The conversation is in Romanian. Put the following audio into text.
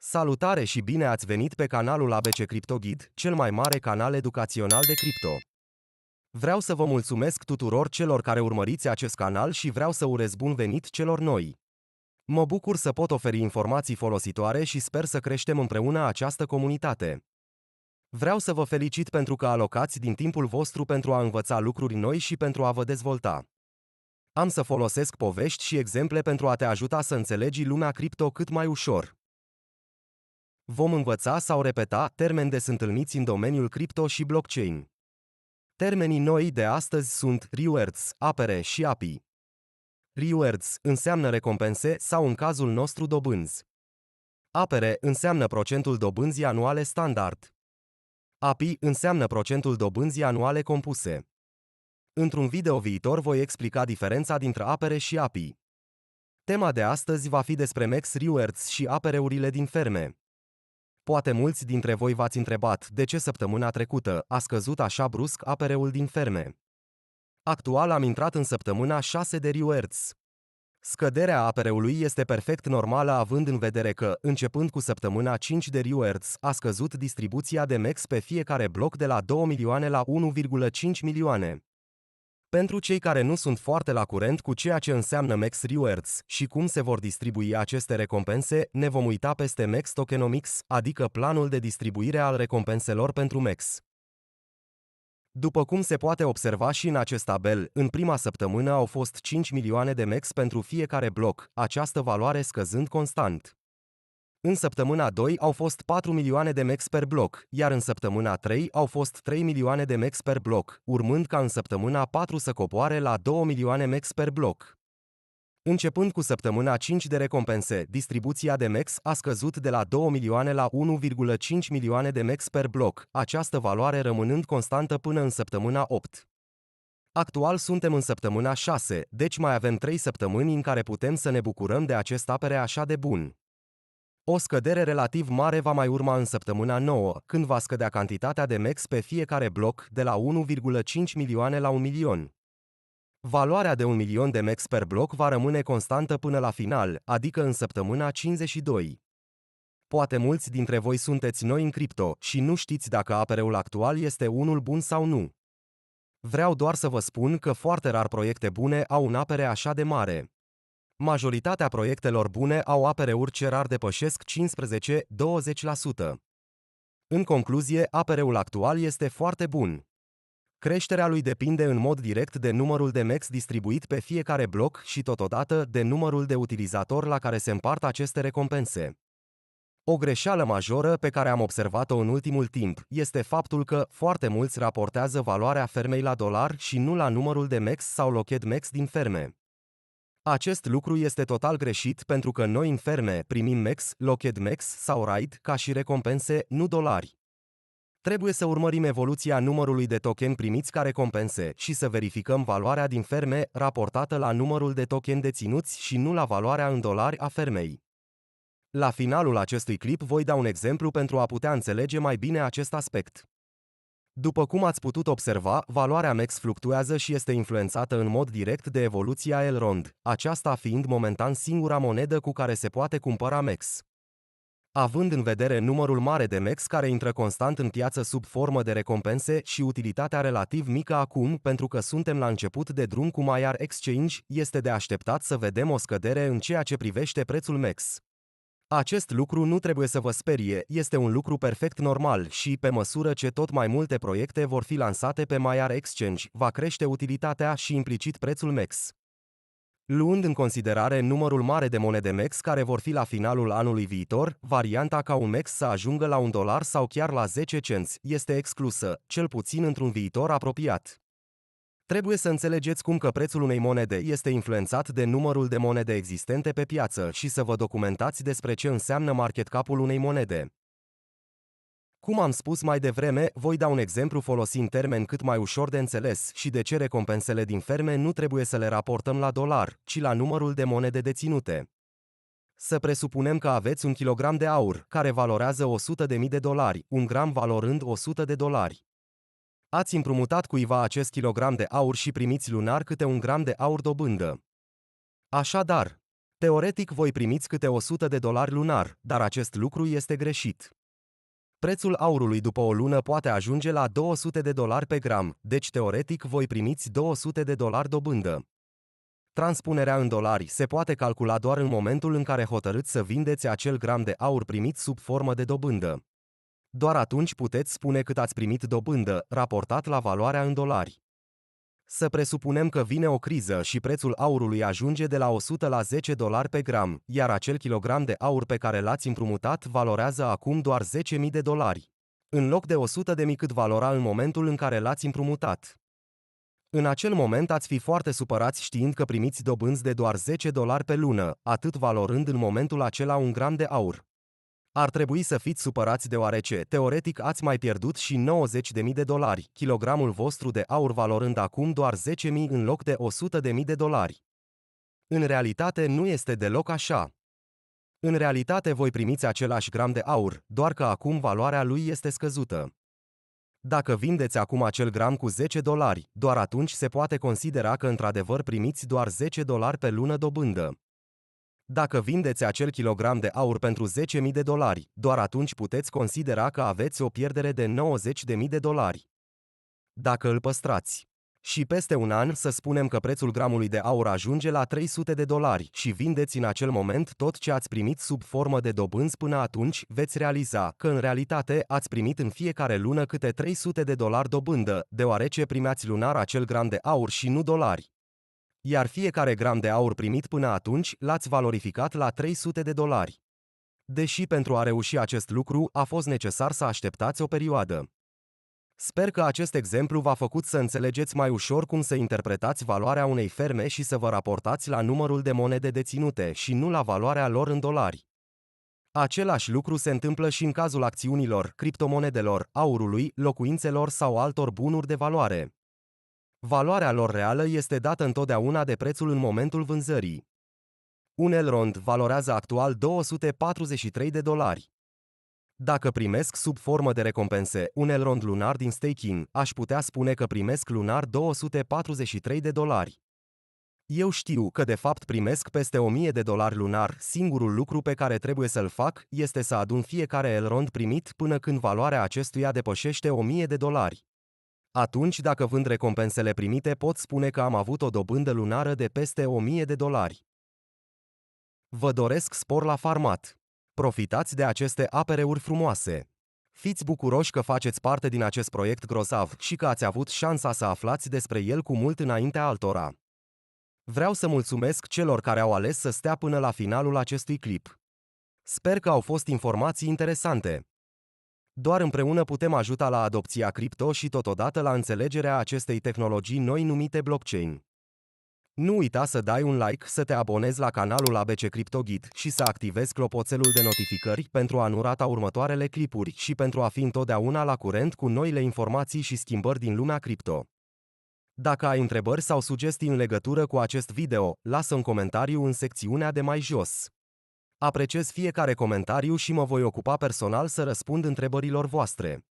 Salutare și bine ați venit pe canalul ABC Crypto Guide, cel mai mare canal educațional de cripto. Vreau să vă mulțumesc tuturor celor care urmăriți acest canal și vreau să urez bun venit celor noi. Mă bucur să pot oferi informații folositoare și sper să creștem împreună această comunitate. Vreau să vă felicit pentru că alocați din timpul vostru pentru a învăța lucruri noi și pentru a vă dezvolta. Am să folosesc povești și exemple pentru a te ajuta să înțelegi lumea cripto cât mai ușor. Vom învăța sau repeta termeni des întâlniți în domeniul cripto și blockchain. Termenii noi de astăzi sunt rewards, apere și API. Rewards înseamnă recompense sau în cazul nostru dobânzi. Apere înseamnă procentul dobânzii anuale standard. API înseamnă procentul dobânzii anuale compuse. Într-un video viitor voi explica diferența dintre apere și API. Tema de astăzi va fi despre Max Rewards și apereurile din ferme. Poate mulți dintre voi v-ați întrebat de ce săptămâna trecută a scăzut așa brusc apereul din ferme. Actual am intrat în săptămâna 6 de rewards. Scăderea apereului este perfect normală având în vedere că, începând cu săptămâna 5 de rewards, a scăzut distribuția de MEX pe fiecare bloc de la 2 milioane la 1,5 milioane. Pentru cei care nu sunt foarte la curent cu ceea ce înseamnă Max Rewards și cum se vor distribui aceste recompense, ne vom uita peste Max Tokenomics, adică planul de distribuire al recompenselor pentru Max. După cum se poate observa și în acest tabel, în prima săptămână au fost 5 milioane de Max pentru fiecare bloc, această valoare scăzând constant. În săptămâna 2 au fost 4 milioane de MEX per bloc, iar în săptămâna 3 au fost 3 milioane de MEX per bloc, urmând ca în săptămâna 4 să coboare la 2 milioane MEX per bloc. Începând cu săptămâna 5 de recompense, distribuția de MEX a scăzut de la 2 milioane la 1,5 milioane de MEX per bloc, această valoare rămânând constantă până în săptămâna 8. Actual suntem în săptămâna 6, deci mai avem 3 săptămâni în care putem să ne bucurăm de acest apere așa de bun. O scădere relativ mare va mai urma în săptămâna 9, când va scădea cantitatea de MEX pe fiecare bloc de la 1,5 milioane la 1 milion. Valoarea de 1 milion de MEX per bloc va rămâne constantă până la final, adică în săptămâna 52. Poate mulți dintre voi sunteți noi în cripto și nu știți dacă apereul actual este unul bun sau nu. Vreau doar să vă spun că foarte rar proiecte bune au un apere așa de mare. Majoritatea proiectelor bune au apereuri ce rar depășesc 15-20%. În concluzie, apereul actual este foarte bun. Creșterea lui depinde în mod direct de numărul de MEX distribuit pe fiecare bloc și totodată de numărul de utilizatori la care se împart aceste recompense. O greșeală majoră pe care am observat-o în ultimul timp este faptul că foarte mulți raportează valoarea fermei la dolar și nu la numărul de MEX sau locked MEX din ferme. Acest lucru este total greșit pentru că noi în ferme primim MEX, locked MEX sau RAID ca și recompense, nu dolari. Trebuie să urmărim evoluția numărului de token primiți ca recompense și să verificăm valoarea din ferme raportată la numărul de token deținuți și nu la valoarea în dolari a fermei. La finalul acestui clip voi da un exemplu pentru a putea înțelege mai bine acest aspect. După cum ați putut observa, valoarea MEX fluctuează și este influențată în mod direct de evoluția Elrond, aceasta fiind momentan singura monedă cu care se poate cumpăra MEX. Având în vedere numărul mare de MEX care intră constant în piață sub formă de recompense și utilitatea relativ mică acum pentru că suntem la început de drum cu Maiar Exchange, este de așteptat să vedem o scădere în ceea ce privește prețul MEX. Acest lucru nu trebuie să vă sperie, este un lucru perfect normal și, pe măsură ce tot mai multe proiecte vor fi lansate pe Maiar Exchange, va crește utilitatea și implicit prețul MEX. Luând în considerare numărul mare de monede MEX care vor fi la finalul anului viitor, varianta ca un MEX să ajungă la $1 sau chiar la 10 cenți este exclusă, cel puțin într-un viitor apropiat. Trebuie să înțelegeți cum că prețul unei monede este influențat de numărul de monede existente pe piață și să vă documentați despre ce înseamnă market cap-ul unei monede. Cum am spus mai devreme, voi da un exemplu folosind termeni cât mai ușor de înțeles și de ce recompensele din ferme nu trebuie să le raportăm la dolar, ci la numărul de monede deținute. Să presupunem că aveți 1 kilogram de aur, care valorează $100.000, 1 gram valorând $100. Ați împrumutat cuiva acest kilogram de aur și primiți lunar câte 1 gram de aur dobândă. Așadar, Teoretic voi primiți câte $100 lunar, dar acest lucru este greșit. Prețul aurului după o lună poate ajunge la $200 pe gram, deci teoretic voi primiți $200 dobândă. Transpunerea în dolari se poate calcula doar în momentul în care hotărâți să vindeți acel gram de aur primit sub formă de dobândă. Doar atunci puteți spune cât ați primit dobândă, raportat la valoarea în dolari. Să presupunem că vine o criză și prețul aurului ajunge de la 100 la $10 pe gram, iar acel kilogram de aur pe care l-ați împrumutat valorează acum doar $10.000, în loc de 100.000 cât valora în momentul în care l-ați împrumutat. În acel moment ați fi foarte supărați știind că primiți dobânzi de doar $10 pe lună, atât valorând în momentul acela un gram de aur. Ar trebui să fiți supărați deoarece, teoretic, ați mai pierdut și $90.000, kilogramul vostru de aur valorând acum doar 10.000 în loc de $100.000. În realitate nu este deloc așa. În realitate voi primiți același gram de aur, doar că acum valoarea lui este scăzută. Dacă vindeți acum acel gram cu $10, doar atunci se poate considera că într-adevăr primiți doar $10 pe lună dobândă. Dacă vindeți acel kilogram de aur pentru $10.000, doar atunci puteți considera că aveți o pierdere de $90.000. Dacă îl păstrați și peste un an să spunem că prețul gramului de aur ajunge la $300 și vindeți în acel moment tot ce ați primit sub formă de dobânzi până atunci, veți realiza că în realitate ați primit în fiecare lună câte $300 dobândă, deoarece primeați lunar acel gram de aur și nu dolari. Iar fiecare gram de aur primit până atunci l-ați valorificat la $300. Deși pentru a reuși acest lucru a fost necesar să așteptați o perioadă. Sper că acest exemplu v-a făcut să înțelegeți mai ușor cum să interpretați valoarea unei ferme și să vă raportați la numărul de monede deținute și nu la valoarea lor în dolari. Același lucru se întâmplă și în cazul acțiunilor, criptomonedelor, aurului, locuințelor sau altor bunuri de valoare. Valoarea lor reală este dată întotdeauna de prețul în momentul vânzării. Un Elrond valorează actual $243. Dacă primesc sub formă de recompense un Elrond lunar din staking, aș putea spune că primesc lunar $243. Eu știu că de fapt primesc peste $1.000 lunar, singurul lucru pe care trebuie să-l fac este să adun fiecare Elrond primit până când valoarea acestuia depășește $1.000. Atunci, dacă vând recompensele primite, pot spune că am avut o dobândă lunară de peste $1.000. Vă doresc spor la farmat! Profitați de aceste APR-uri frumoase! Fiți bucuroși că faceți parte din acest proiect grozav și că ați avut șansa să aflați despre el cu mult înaintea altora. Vreau să mulțumesc celor care au ales să stea până la finalul acestui clip. Sper că au fost informații interesante. Doar împreună putem ajuta la adopția cripto și totodată la înțelegerea acestei tehnologii noi numite blockchain. Nu uita să dai un like, să te abonezi la canalul ABC Crypto Guide și să activezi clopoțelul de notificări pentru a nu rata următoarele clipuri și pentru a fi întotdeauna la curent cu noile informații și schimbări din lumea cripto. Dacă ai întrebări sau sugestii în legătură cu acest video, lasă un comentariu în secțiunea de mai jos. Apreciez fiecare comentariu și mă voi ocupa personal să răspund întrebărilor voastre.